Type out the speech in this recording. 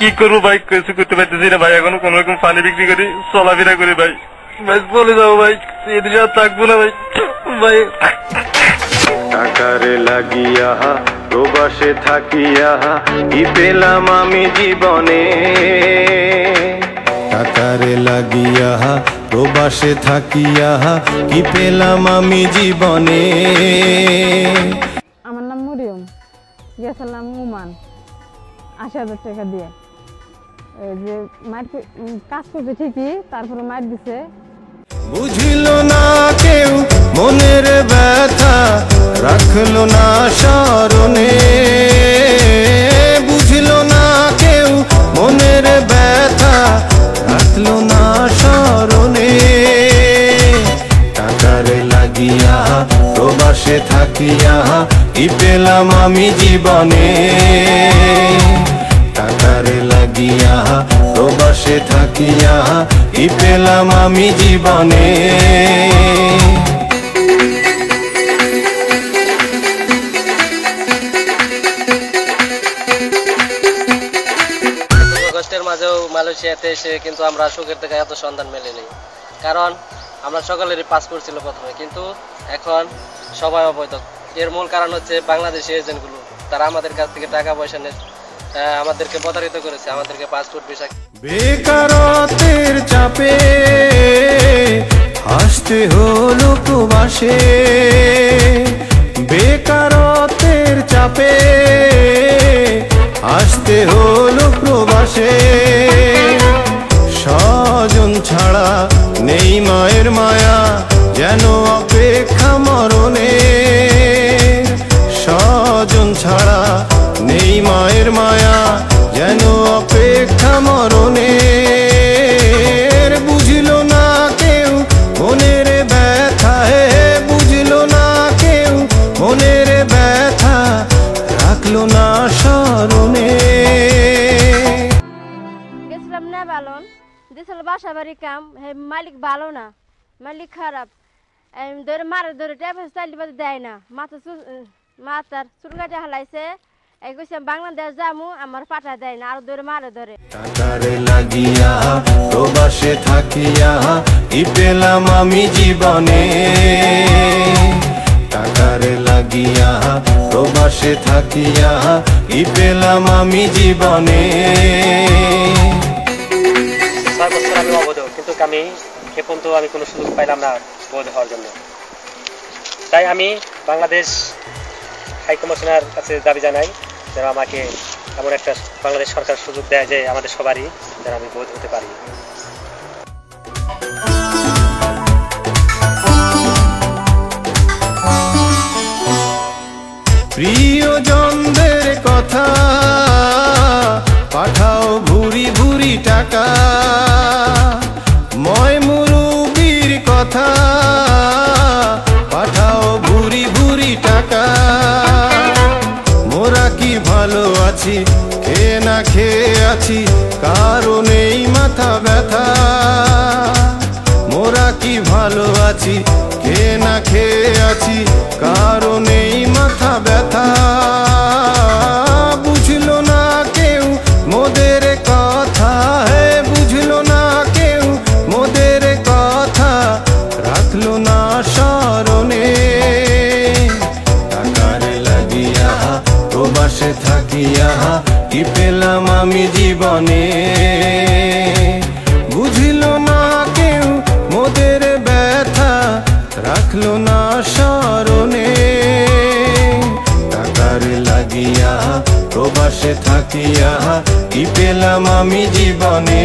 কি করবো ভাই, কিছু করতে পারতেছি না ভাই। এখনো কোন রকম পানি বিক্রি করি, চলাফেরা করি ভাই। ভাই চলে যাবো ভাই, এদিকে আর থাকবো না ভাই। ভাই টাকারে লাগিয়া প্রবাসে থাকিয়া কি পেলাম আমি জীবনে, টাকারে লাগিয়া প্রবাসে থাকিয়া কি পেলাম আমি জীবনে। আমার নাম মরিয়ম, গেছিলাম ওমান ৮০,০০০ টাকা দিয়ে। যে মার কাজ করছে ঠিকই, তারপরে মার দিছে। বুঝিল না কেউ মনের ব্যথা, রাখলো না স্মরণে। বুঝিল না কেউ মনের ব্যথা, রাখলো না স্মরণে। টাকারে লাগিয়া প্রবাসে থাকিয়া কি পেলাম আমি জীবনে, টাকারে লাগিয়া প্রবাসে থাকিয়া কি পেলাম আমি জীবনে। কষ্টের মাঝেও মালয়েশিয়াতে এসে কিন্তু আমরা সুখের থেকে এত সন্ধান মেলেনি, কারণ আমরা সকলেরই পাসপোর্ট ছিল প্রথমে, কিন্তু এখন সবাই অবৈধ। এর মূল কারণ হচ্ছে বাংলাদেশি এজেন্টগুলো, তারা আমাদের কাছ থেকে টাকা পয়সা নিয়ে আমাদেরকে প্রতারিত করেছে, আমাদেরকে পাসপোর্ট ভিসা। বেকারত্বের চাপে হাসতে হলো প্রবাসে, বেকারত্বের চাপে আসতে হলো প্রবাসে। স্বজন ছাড়া নেই মায়ের মায়া, যেন অপেক্ষা মরণে। স্বজন ছাড়া নেই মায়ের মায়া, যেন অপেক্ষা মরণে। বুঝিল না কেউ মনের ব্যথা, হে বুঝিল না কেউ মনের ব্যথা, রাখলো না স্মরণে। গেছিলাম না বালন দিছিল বাসা বাড়ি কাম, হে মালিক ভালো না, মালিক খারাপ। ধরে মারে ধরে ট্যাপেস চাইলে বাদে দেয় না, মাথার চুল কাটে হালাইছে। এই কইছে বাংলাদেশ যামু, আমার পাঠা দেয় না, আর ধরে মারে ধরে। টাকারে লাগিয়া প্রবাসে থাকিয়া কি পেলাম আমি জীবনে, টাকারে লাগিয়া প্রবাসে থাকিয়া কি পেলাম আমি জীবনে। ৬ বছর আমি অবৈধ, কিন্তু আমি এ পর্যন্ত আমি কোনো সুযোগ পাইলাম না বৈধ হওয়ার জন্য। তাই আমি বাংলাদেশ হাইকমিশনার কাছে দাবি জানাই যেন আমাকে এমন একটা বাংলাদেশ সরকার সুযোগ দেয় যে আমাদের সবারই যেন আমি বৈধ হতে পারি। প্রিয়জনদের কথা পাঠাও ভুরি ভুরি টাকা, ময় মুরুবির কথা পাঠাও ভুরি ভুরি টাকা। মোরা কি ভালো আছি, খেয়ে না খেয়ে আছি, কারণেই মাথা ব্যথা। মোরা কি ভালো আছি, খেয়ে না খেয়ে আছি, কারণেই মাথা ব্যথা। বুঝলো না কেউ মোদের কথা, হে বুঝলো না কেউ মোদের কথা, রাখলো না স্মরণে। টাকারে লাগিয়া প্রবাসে থাকিয়া কি পেলাম আমি জীবনে, বুঝিল না কেউ মোদের ব্যথা, রাখলো না স্মরণে। টাকারে লাগিয়া প্রবাসে থাকিয়া কি পেলাম আমি জীবনে।